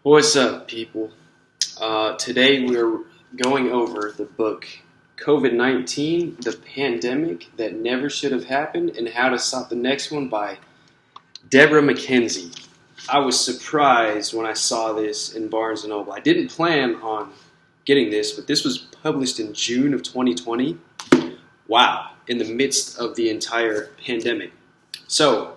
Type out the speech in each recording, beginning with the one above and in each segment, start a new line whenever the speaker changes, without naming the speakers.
What's up, people? Today we're going over the book COVID-19, The Pandemic That Never Should Have Happened, and How to Stop the Next One by Debora MacKenzie. I was surprised when I saw this in Barnes & Noble. I didn't plan on getting this, but this was published in June of 2020. Wow, in the midst of the entire pandemic. So,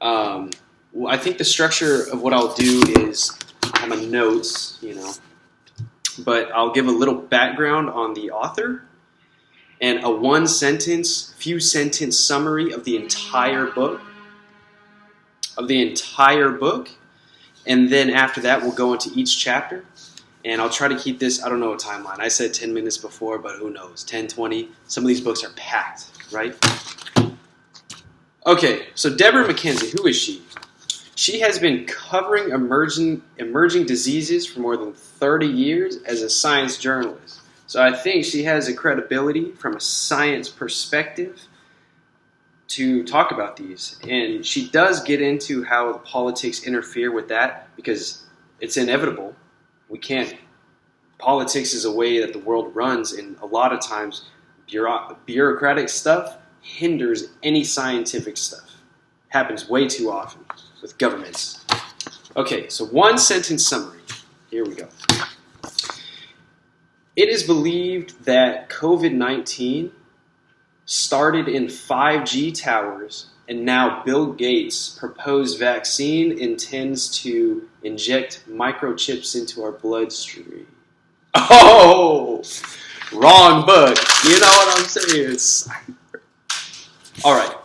I think the structure of what I'll do is I have my notes, but I'll give a little background on the author and a few sentence summary of the entire book. And then after that, we'll go into each chapter. And I'll try to keep this, I don't know a timeline. I said 10 minutes before, but who knows, 10, 20. Some of these books are packed, right? Okay, so Debora MacKenzie, who is she? She has been covering emerging diseases for more than 30 years as a science journalist. So I think she has a credibility from a science perspective to talk about these. And she does get into how the politics interfere with that because it's inevitable. Politics is a way that the world runs, and a lot of times bureaucratic stuff hinders any scientific stuff. Happens way too often with governments. Okay, so one sentence summary. Here we go. It is believed that COVID-19 started in 5G towers, and now Bill Gates' proposed vaccine intends to inject microchips into our bloodstream. Oh, wrong book. You know what I'm saying? All right.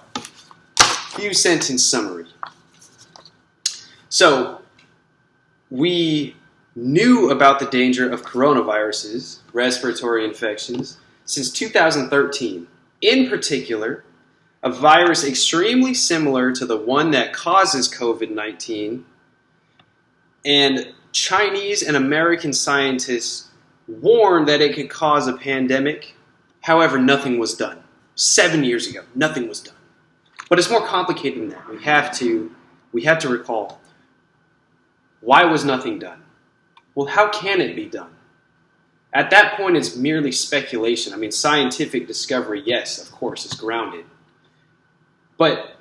Few sentence summary. So, we knew about the danger of coronaviruses, respiratory infections, since 2013. In particular, a virus extremely similar to the one that causes COVID-19, and Chinese and American scientists warned that it could cause a pandemic. However, nothing was done. 7 years ago, nothing was done. But it's more complicated than that. We have to recall, why was nothing done? Well, how can it be done? At that point, it's merely speculation. I mean, scientific discovery, yes, of course, is grounded. But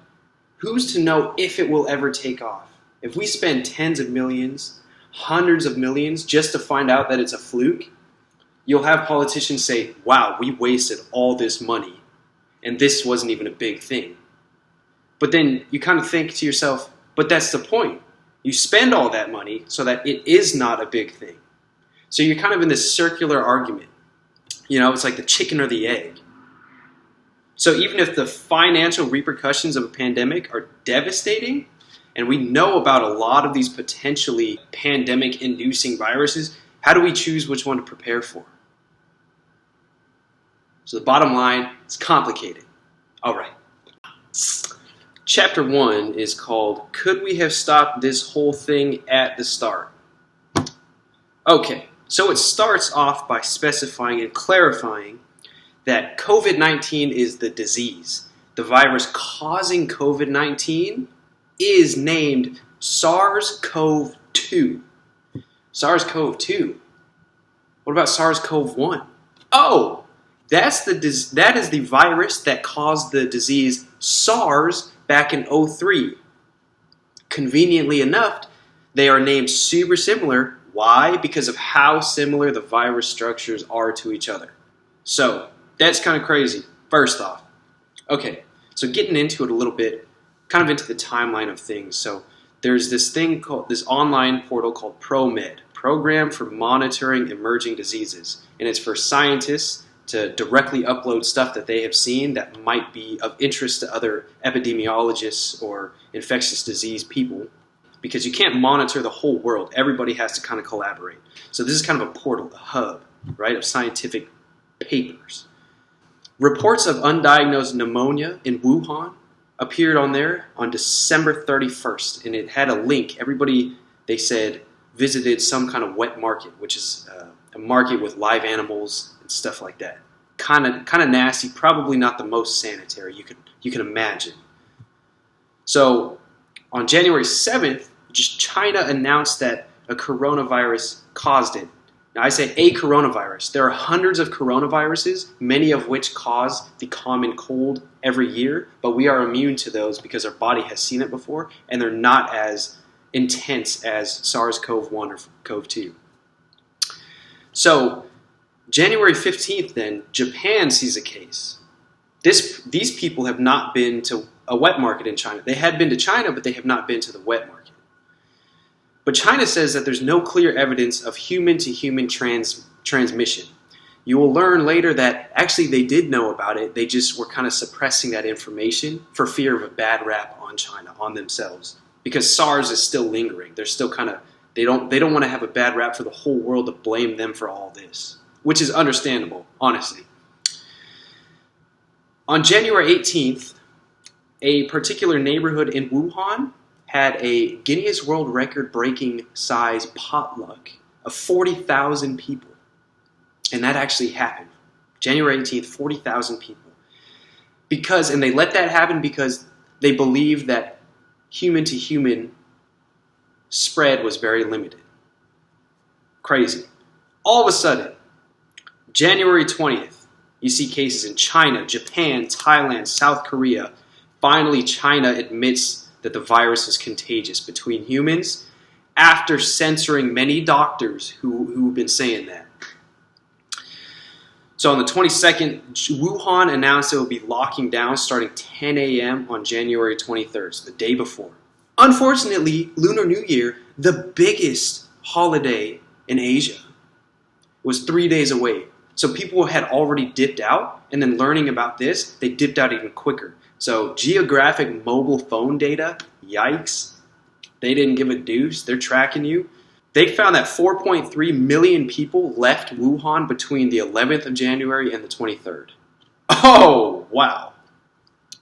who's to know if it will ever take off? If we spend tens of millions, hundreds of millions just to find out that it's a fluke, you'll have politicians say, wow, we wasted all this money, and this wasn't even a big thing. But then you kind of think to yourself, but that's the point. You spend all that money so that it is not a big thing. So you're kind of in this circular argument. It's like the chicken or the egg. So even if the financial repercussions of a pandemic are devastating, and we know about a lot of these potentially pandemic-inducing viruses, how do we choose which one to prepare for? So the bottom line, it's complicated. All right. Chapter 1 is called, Could We Have Stopped This Whole Thing at the Start? Okay, so it starts off by specifying and clarifying that COVID-19 is the disease. The virus causing COVID-19 is named SARS-CoV-2. SARS-CoV-2. What about SARS-CoV-1? Oh, that is the virus that caused the disease SARS back in 2003. Conveniently enough, they are named super similar. Why? Because of how similar the virus structures are to each other. So, that's kind of crazy, first off. Okay, so getting into it a little bit, kind of into the timeline of things. So, there's this online portal called ProMed, Program for Monitoring Emerging Diseases. And it's for scientists to directly upload stuff that they have seen that might be of interest to other epidemiologists or infectious disease people, because you can't monitor the whole world. Everybody has to kind of collaborate. So this is kind of a portal, a hub, right, of scientific papers. Reports of undiagnosed pneumonia in Wuhan appeared on there on December 31st, and it had a link. Everybody, they said, visited some kind of wet market, which is a market with live animals and stuff like that. Kind of nasty, probably not the most sanitary you can imagine. So on January 7th, China announced that a coronavirus caused it. Now I say a coronavirus. There are hundreds of coronaviruses, many of which cause the common cold every year, but we are immune to those because our body has seen it before, and they're not as intense as SARS-CoV-1 or CoV-2. So January 15th then, Japan sees a case. These people have not been to a wet market in China. They had been to China, but they have not been to the wet market. But China says that there's no clear evidence of human-to-human transmission. You will learn later that actually they did know about it. They just were kind of suppressing that information for fear of a bad rap on China, on themselves. Because SARS is still lingering. They're still kind of, they don't want to have a bad rap for the whole world to blame them for all this, which is understandable, honestly. On January 18th, a particular neighborhood in Wuhan had a Guinness World Record-breaking size potluck of 40,000 people. And that actually happened. January 18th, 40,000 people. And they let that happen because they believed that human-to-human spread was very limited. Crazy. All of a sudden, January 20th, you see cases in China, Japan, Thailand, South Korea. Finally, China admits that the virus is contagious between humans after censoring many doctors who've been saying that. So on the 22nd, Wuhan announced it will be locking down starting 10 a.m. on January 23rd, so the day before. Unfortunately, Lunar New Year, the biggest holiday in Asia, was 3 days away. So people had already dipped out, and then learning about this, they dipped out even quicker. So geographic mobile phone data, yikes, they didn't give a deuce. They're tracking you. They found that 4.3 million people left Wuhan between the 11th of January and the 23rd. Oh, wow.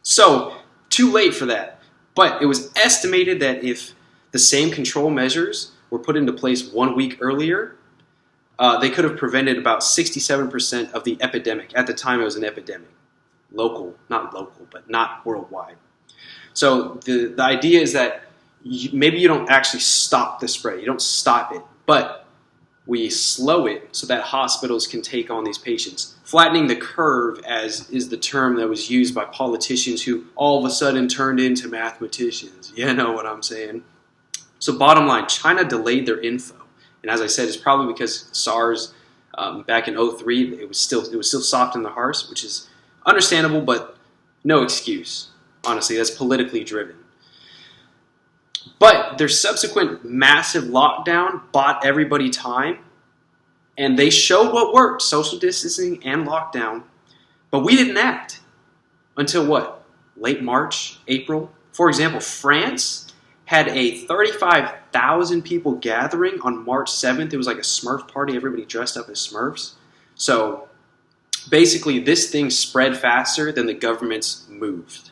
So, too late for that. But it was estimated that if the same control measures were put into place 1 week earlier, they could have prevented about 67% of the epidemic. At the time, it was an epidemic. Not local, but not worldwide. So the idea is that maybe you don't actually stop the spread. You don't stop it, but we slow it so that hospitals can take on these patients. Flattening the curve, as is the term that was used by politicians who all of a sudden turned into mathematicians. You know what I'm saying? So bottom line, China delayed their info. And as I said, it's probably because SARS back in 2003, it was still soft in the hearts, which is understandable, but no excuse. Honestly, that's politically driven. But their subsequent massive lockdown bought everybody time, and they showed what worked, social distancing and lockdown. But we didn't act until what? Late March, April? For example, France had a 35,000 people gathering on March 7th. It was like a Smurf party, everybody dressed up as Smurfs. So basically, this thing spread faster than the governments moved.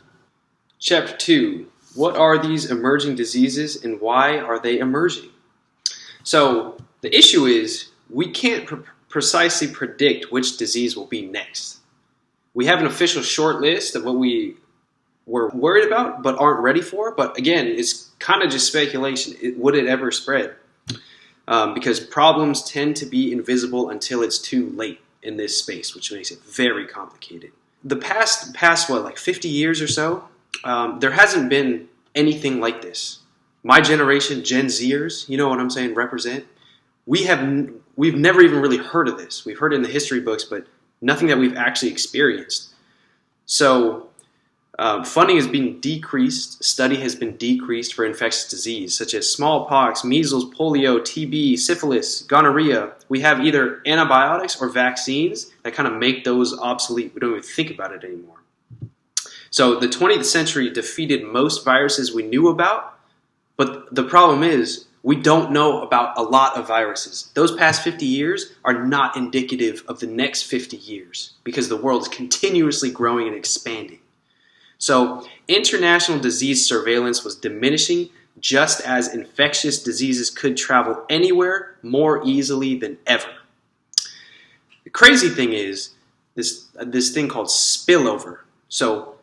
Chapter 2. What are these emerging diseases and why are they emerging? So the issue is we can't precisely predict which disease will be next. We have an official short list of what we were worried about but aren't ready for. But again, it's kind of just speculation. Would it ever spread? Because problems tend to be invisible until it's too late in this space, which makes it very complicated. The past what, like 50 years or so, there hasn't been anything like this. My generation, Gen Zers, you know what I'm saying, represent. We've never even really heard of this. We've heard it in the history books, but nothing that we've actually experienced. So funding has been decreased. Study has been decreased for infectious disease, such as smallpox, measles, polio, TB, syphilis, gonorrhea. We have either antibiotics or vaccines that kind of make those obsolete. We don't even think about it anymore. So the 20th century defeated most viruses we knew about, but the problem is we don't know about a lot of viruses. Those past 50 years are not indicative of the next 50 years because the world is continuously growing and expanding. So international disease surveillance was diminishing just as infectious diseases could travel anywhere more easily than ever. The crazy thing is this thing called spillover. So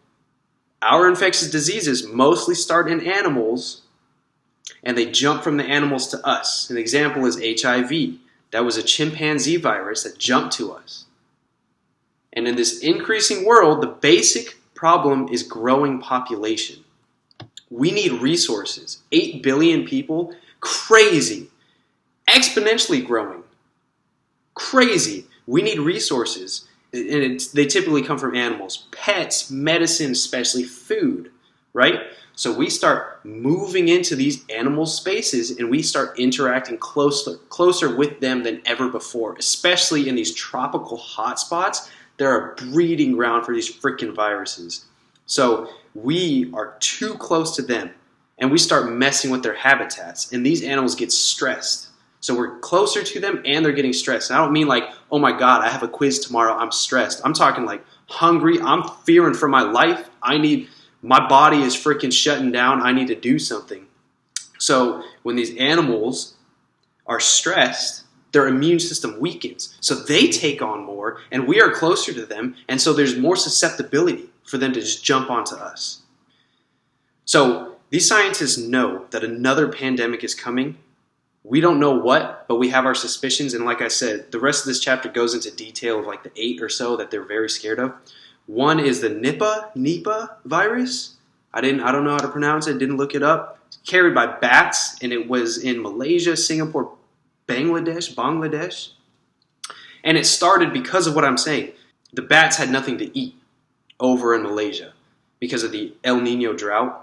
our infectious diseases mostly start in animals and they jump from the animals to us. An example is HIV. That was a chimpanzee virus that jumped to us. And in this increasing world, the basic problem is growing population. We need resources. 8 billion people, crazy, exponentially growing, crazy. We need resources, and they typically come from animals, pets, medicine, especially food, right? So we start moving into these animal spaces and we start interacting closer with them than ever before, especially in these tropical hotspots. They're a breeding ground for these freaking viruses. So we are too close to them and we start messing with their habitats, and these animals get stressed. So we're closer to them and they're getting stressed. And I don't mean like, oh my God, I have a quiz tomorrow, I'm stressed. I'm talking like hungry, I'm fearing for my life. My body is freaking shutting down. I need to do something. So when these animals are stressed, their immune system weakens. So they take on more, and we are closer to them. And so there's more susceptibility for them to just jump onto us. So these scientists know that another pandemic is coming. We don't know what, but we have our suspicions. And like I said, the rest of this chapter goes into detail of like the 8 or so that they're very scared of. One is the Nipah virus. I don't know how to pronounce it. Didn't look it up. It's carried by bats, and it was in Malaysia, Singapore, Bangladesh. And it started because of what I'm saying. The bats had nothing to eat over in Malaysia because of the El Nino drought.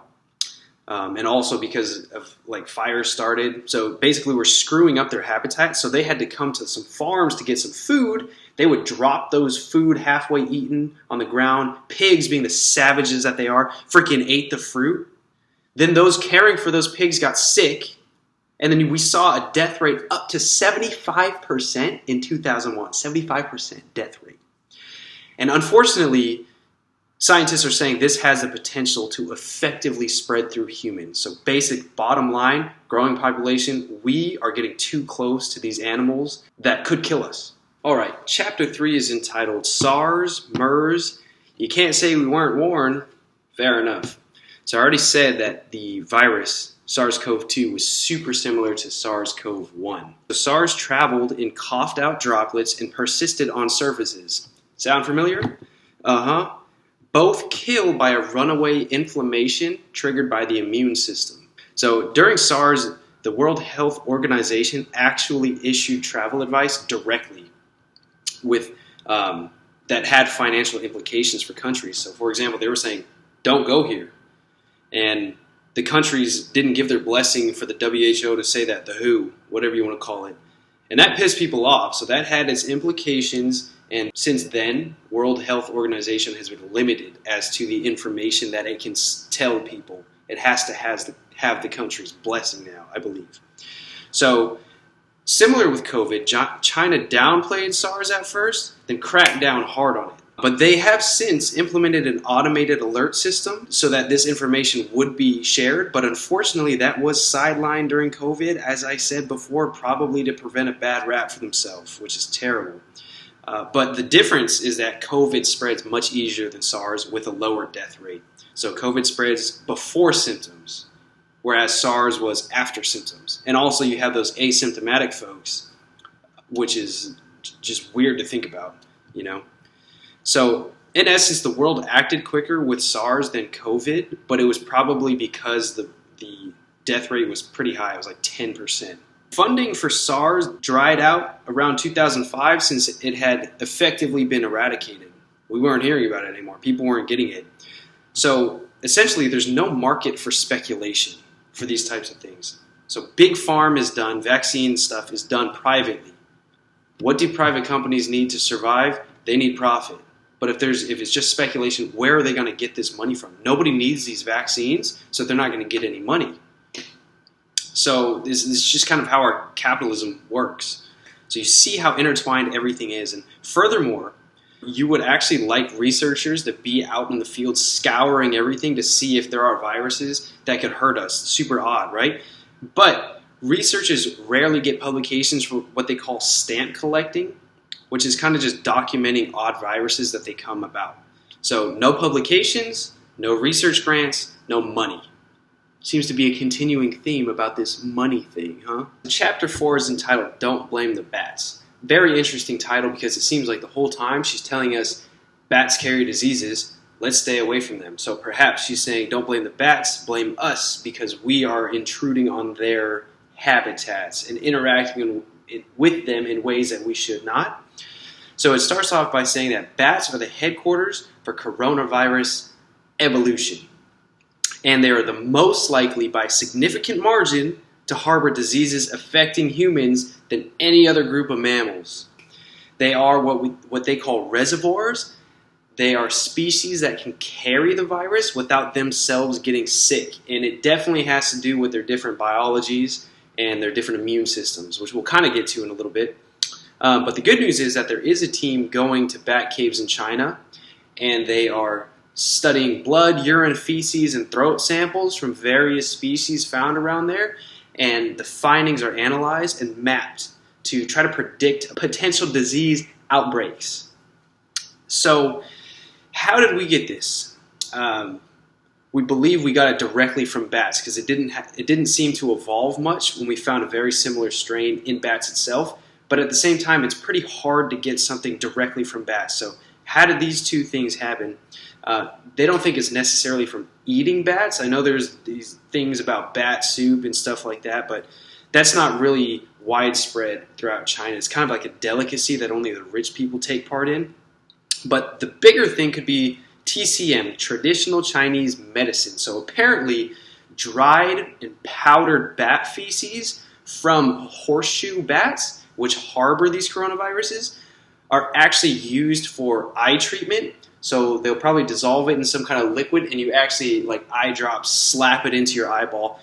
And also because of like fires started. So basically we're screwing up their habitat. So they had to come to some farms to get some food. They would drop those food halfway eaten on the ground. Pigs, being the savages that they are, freaking ate the fruit. Then those caring for those pigs got sick. And then we saw a death rate up to 75% in 2001. 75% death rate. And unfortunately, scientists are saying this has the potential to effectively spread through humans. So basic bottom line, growing population, we are getting too close to these animals that could kill us. All right, chapter 3 is entitled SARS, MERS. You can't say we weren't warned. Fair enough. So I already said that the virus, SARS-CoV-2, was super similar to SARS-CoV-1. The SARS traveled in coughed out droplets and persisted on surfaces. Sound familiar? Uh-huh. Both killed by a runaway inflammation triggered by the immune system. So during SARS, the World Health Organization actually issued travel advice directly with that had financial implications for countries. So for example, they were saying, don't go here. And the countries didn't give their blessing for the WHO to say that, the WHO, whatever you want to call it. And that pissed people off. So that had its implications. And since then, World Health Organization has been limited as to the information that it can tell people. It has to have the country's blessing now, I believe. So, similar with COVID, China downplayed SARS at first, then cracked down hard on it. But they have since implemented an automated alert system so that this information would be shared. But unfortunately, that was sidelined during COVID, as I said before, probably to prevent a bad rap for themselves, which is terrible. But the difference is that COVID spreads much easier than SARS with a lower death rate. So COVID spreads before symptoms, whereas SARS was after symptoms. And also you have those asymptomatic folks, which is just weird to think about, you know. So in essence, the world acted quicker with SARS than COVID, but it was probably because the death rate was pretty high. It was like 10%. Funding for SARS dried out around 2005 since it had effectively been eradicated. We weren't hearing about it anymore. People weren't getting it. So essentially, there's no market for speculation for these types of things. So big pharma is done, vaccine stuff is done privately. What do private companies need to survive? They need profit. But if it's just speculation, where are they going to get this money from? Nobody needs these vaccines, so they're not going to get any money. So this is just kind of how our capitalism works. So you see how intertwined everything is. And furthermore, you would actually like researchers to be out in the field scouring everything to see if there are viruses that could hurt us. Super odd, right? But researchers rarely get publications for what they call stamp collecting, which is kind of just documenting odd viruses that they come about. So no publications, no research grants, no money. Seems to be a continuing theme about this money thing, huh? Chapter 4 is entitled, Don't Blame the Bats. Very interesting title because it seems like the whole time she's telling us bats carry diseases, let's stay away from them. So perhaps she's saying, don't blame the bats, blame us because we are intruding on their habitats and interacting with them in ways that we should not. So it starts off by saying that bats are the headquarters for coronavirus evolution. And they are the most likely by significant margin to harbor diseases affecting humans than any other group of mammals. They are what they call reservoirs. They are species that can carry the virus without themselves getting sick. And it definitely has to do with their different biologies and their different immune systems, which we'll kind of get to in a little bit. But the good news is that there is a team going to bat caves in China, and they are studying blood, urine, feces, and throat samples from various species found around there. And the findings are analyzed and mapped to try to predict potential disease outbreaks. So how did we get this? We believe we got it directly from bats because it didn't seem to evolve much when we found a very similar strain in bats itself. But at the same time, it's pretty hard to get something directly from bats. So how did these two things happen? They don't think it's necessarily from eating bats. I know there's these things about bat soup and stuff like that, but that's not really widespread throughout China. It's kind of like a delicacy that only the rich people take part in. But the bigger thing could be TCM, traditional Chinese medicine. So apparently dried and powdered bat feces from horseshoe bats, which harbor these coronaviruses, are actually used for eye treatment. So they'll probably dissolve it in some kind of liquid and you actually, like eye drops, slap it into your eyeball.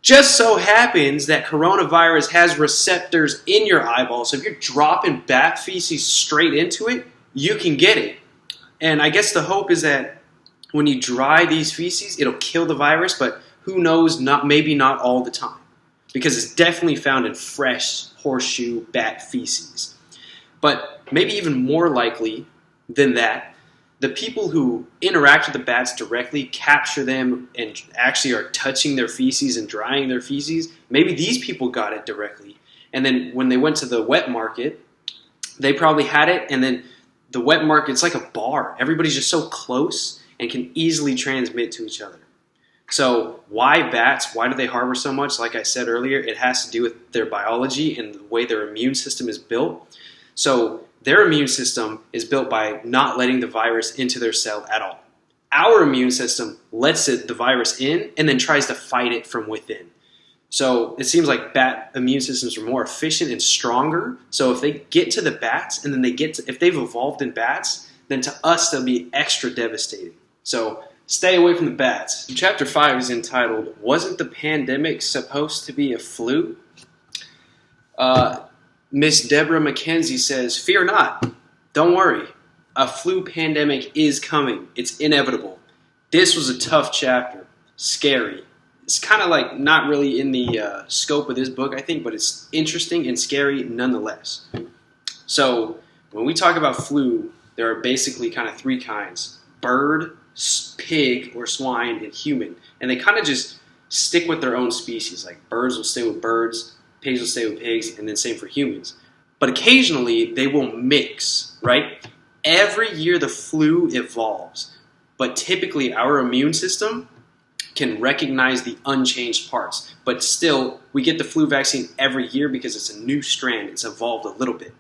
Just so happens that coronavirus has receptors in your eyeball. So if you're dropping bat feces straight into it, you can get it. And I guess the hope is that when you dry these feces, it'll kill the virus, but who knows, maybe not all the time. Because it's definitely found in fresh horseshoe bat feces. But maybe even more likely than that, the people who interact with the bats directly, capture them, and actually are touching their feces and drying their feces, maybe these people got it directly. And then when they went to the wet market, they probably had it, and then the wet market, it's like a bar. Everybody's just so close and can easily transmit to each other. So why bats? Why do they harbor so much? Like I said earlier, it has to do with their biology and the way their immune system is built. So their immune system is built by not letting the virus into their cell at all. Our immune system lets the virus in and then tries to fight it from within. So it seems like bat immune systems are more efficient and stronger. So if they get to the bats and then if they've evolved in bats, then to us they'll be extra devastating. So stay away from the bats. Chapter 5 is entitled, Wasn't the Pandemic Supposed to be a Flu? Miss Debora MacKenzie says, fear not, don't worry. A flu pandemic is coming. It's inevitable. This was a tough chapter, scary. It's kind of like not really in the scope of this book, I think, but it's interesting and scary nonetheless. So when we talk about flu, there are basically kind of three kinds: bird, pig or swine, and human. And they kind of just stick with their own species. Like birds will stay with birds, pigs will stay with pigs, and then same for humans. But occasionally they will mix, right? Every year the flu evolves, but typically our immune system can recognize the unchanged parts. But still, we get the flu vaccine every year because it's a new strand. It's evolved a little bit.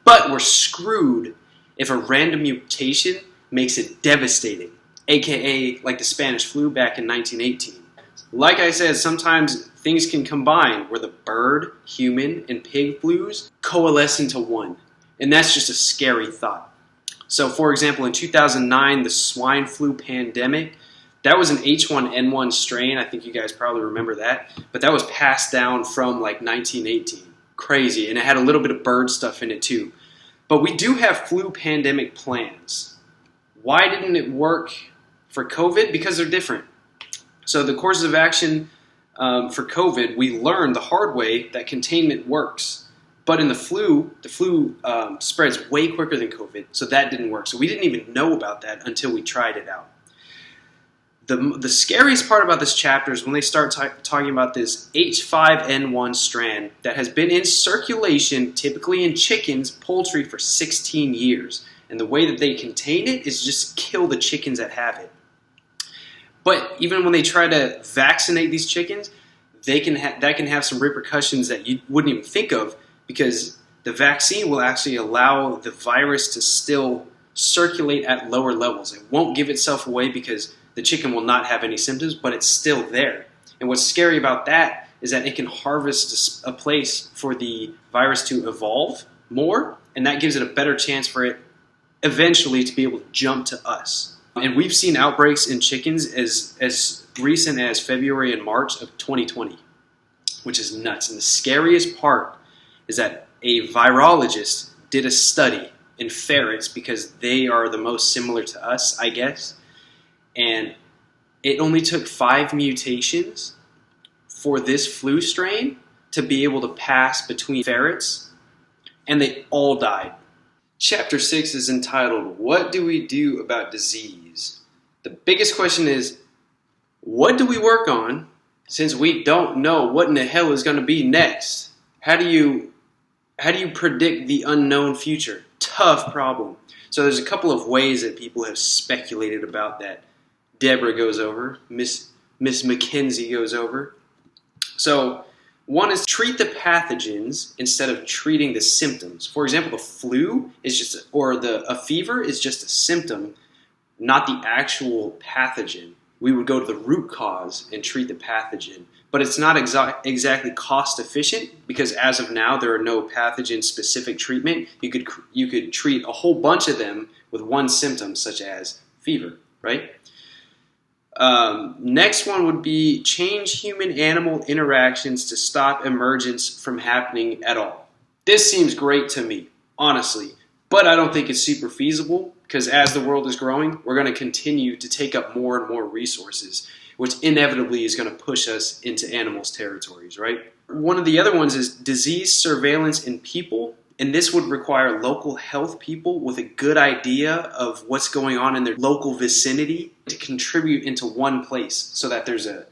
But we're screwed if a random mutation makes it devastating, aka like the Spanish flu back in 1918. Like I said, sometimes things can combine where the bird, human, and pig flus coalesce into one. And that's just a scary thought. So for example, in 2009, the swine flu pandemic, that was an H1N1 strain. I think you guys probably remember that. But that was passed down from like 1918. Crazy. And it had a little bit of bird stuff in it too. But we do have flu pandemic plans. Why didn't it work for COVID? Because they're different. So the courses of action for COVID, we learned the hard way that containment works. But in the flu spreads way quicker than COVID, so that didn't work. So we didn't even know about that until we tried it out. The scariest part about this chapter is when they start talking about this H5N1 strand that has been in circulation, typically in chickens, poultry, for 16 years. And the way that they contain it is just kill the chickens that have it. But even when they try to vaccinate these chickens, that can have some repercussions that you wouldn't even think of, because the vaccine will actually allow the virus to still circulate at lower levels. It won't give itself away because the chicken will not have any symptoms, but it's still there. And what's scary about that is that it can harvest a place for the virus to evolve more, and that gives it a better chance for it eventually to be able to jump to us. And we've seen outbreaks in chickens as recent as February and March of 2020, which is nuts. And the scariest part is that a virologist did a study in ferrets, because they are the most similar to us, I guess. And it only took 5 mutations for this flu strain to be able to pass between ferrets, and they all died. Chapter 6 is entitled, What Do We Do About Disease? The biggest question is, what do we work on since we don't know what in the hell is going to be next? How do you predict the unknown future? Tough problem. So there's a couple of ways that people have speculated about that. Debora goes over, Miss MacKenzie goes over. So one is treat the pathogens instead of treating the symptoms. For example, the flu is just, a fever is just a symptom, not the actual pathogen. We would go to the root cause and treat the pathogen. But it's not exactly cost efficient, because as of now there are no pathogen-specific treatment. You could treat a whole bunch of them with one symptom, such as fever, right? Next one would be change human-animal interactions to stop emergence from happening at all. This seems great to me, honestly, but I don't think it's super feasible, because as the world is growing, we're going to continue to take up more and more resources, which inevitably is going to push us into animals' territories, right? One of the other ones is disease surveillance in people, and this would require local health people with a good idea of what's going on in their local vicinity to contribute into one place, so that there's a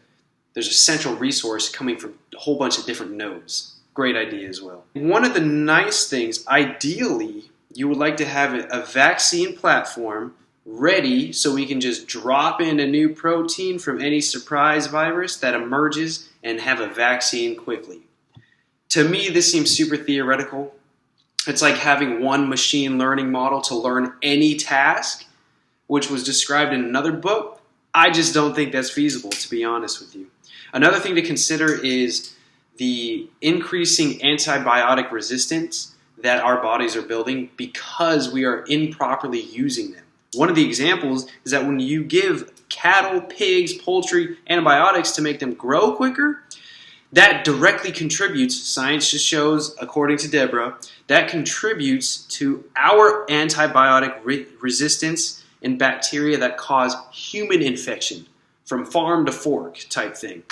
central resource coming from a whole bunch of different nodes. Great idea as well. One of the nice things, ideally, you would like to have a vaccine platform ready so we can just drop in a new protein from any surprise virus that emerges and have a vaccine quickly. To me, this seems super theoretical. It's like having one machine learning model to learn any task, which was described in another book. I just don't think that's feasible, to be honest with you. Another thing to consider is the increasing antibiotic resistance that our bodies are building because we are improperly using them. One of the examples is that when you give cattle, pigs, poultry antibiotics to make them grow quicker, that directly contributes, science just shows, according to Debora, that contributes to our antibiotic resistance in bacteria that cause human infection, from farm to fork type thing.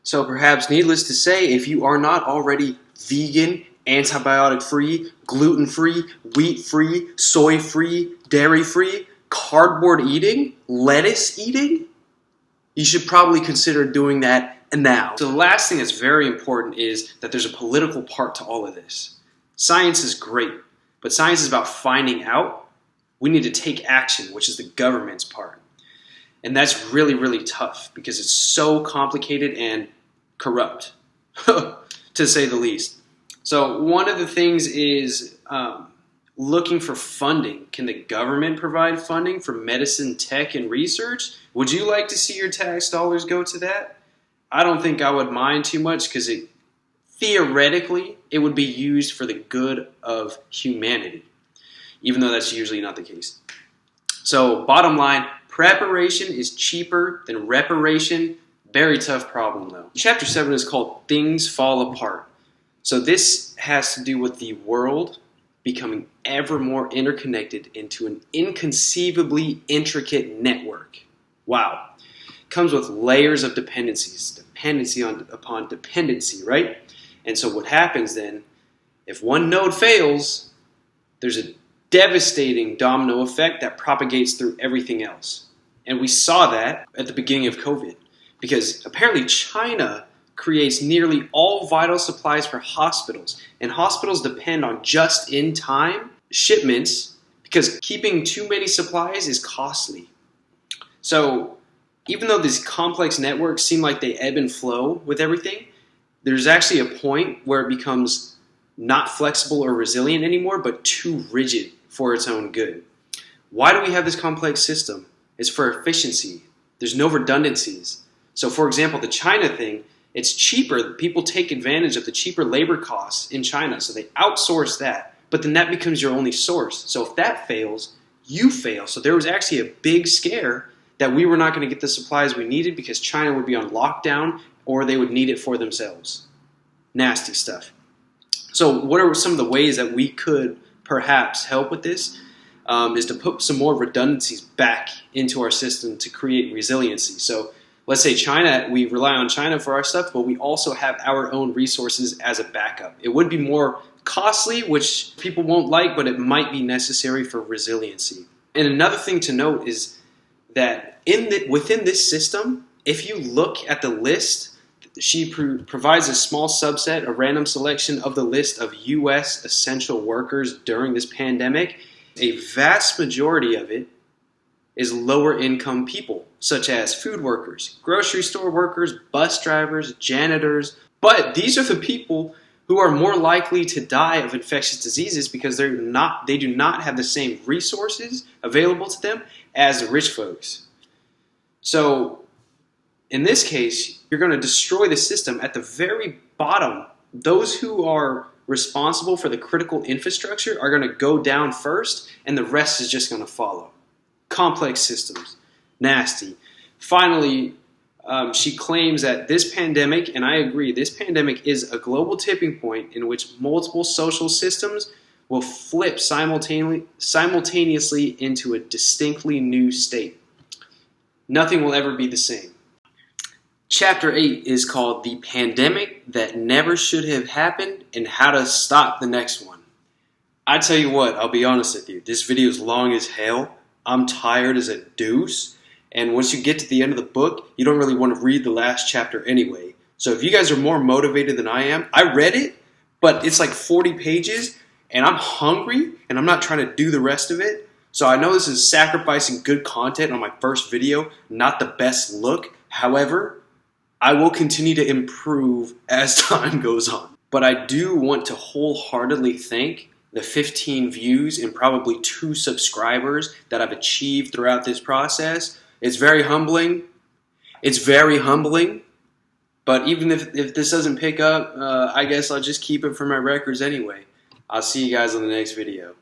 So perhaps needless to say, if you are not already vegan, antibiotic-free, gluten-free, wheat-free, soy-free, dairy-free, cardboard eating, lettuce eating, you should probably consider doing that now. So the last thing that's very important is that there's a political part to all of this. Science is great, but science is about finding out. We need to take action, which is the government's part. And that's really, really tough because it's so complicated and corrupt, to say the least. So one of the things is looking for funding. Can the government provide funding for medicine, tech, and research? Would you like to see your tax dollars go to that? I don't think I would mind too much because theoretically it would be used for the good of humanity, even though that's usually not the case. So bottom line, preparation is cheaper than reparation. Very tough problem though. Chapter 7 is called Things Fall Apart. So this has to do with the world becoming ever more interconnected into an inconceivably intricate network. Wow. Comes with layers of dependencies, dependency upon dependency, right? And so what happens then, if one node fails, there's a devastating domino effect that propagates through everything else. And we saw that at the beginning of COVID, because apparently China creates nearly all vital supplies for hospitals, and hospitals depend on just-in-time shipments because keeping too many supplies is costly. So even though these complex networks seem like they ebb and flow with everything, there's actually a point where it becomes not flexible or resilient anymore, but too rigid for its own good. Why do we have this complex system? It's for efficiency. There's no redundancies. So for example, the China thing, it's cheaper. People take advantage of the cheaper labor costs in China, so they outsource that. But then that becomes your only source. So if that fails, you fail. So there was actually a big scare that we were not going to get the supplies we needed because China would be on lockdown or they would need it for themselves. Nasty stuff. So what are some of the ways that we could perhaps help with this? Is to put some more redundancies back into our system to create resiliency. So let's say China, we rely on China for our stuff, but we also have our own resources as a backup. It would be more costly, which people won't like, but it might be necessary for resiliency. And another thing to note is that within this system, if you look at the list, she provides a small subset, a random selection of the list of U.S. essential workers during this pandemic. A vast majority of it is lower income people, such as food workers, grocery store workers, bus drivers, janitors. But these are the people who are more likely to die of infectious diseases because they do not have the same resources available to them as the rich folks. So in this case, you're going to destroy the system at the very bottom. Those who are responsible for the critical infrastructure are going to go down first, and the rest is just going to follow. Complex systems. Nasty. Finally, she claims that this pandemic, and I agree, this pandemic is a global tipping point in which multiple social systems will flip simultaneously into a distinctly new state. Nothing will ever be the same. Chapter 8 is called The Pandemic That Never Should Have Happened and How to Stop the Next One. I tell you what, I'll be honest with you, this video is long as hell. I'm tired as a deuce. And once you get to the end of the book, you don't really want to read the last chapter anyway. So if you guys are more motivated than I am, I read it, but it's like 40 pages, and I'm hungry, and I'm not trying to do the rest of it. So I know this is sacrificing good content on my first video, not the best look. However, I will continue to improve as time goes on. But I do want to wholeheartedly thank the 15 views and probably 2 subscribers that I've achieved throughout this process. It's very humbling. It's very humbling. But even if this doesn't pick up, I guess I'll just keep it for my records anyway. I'll see you guys on the next video.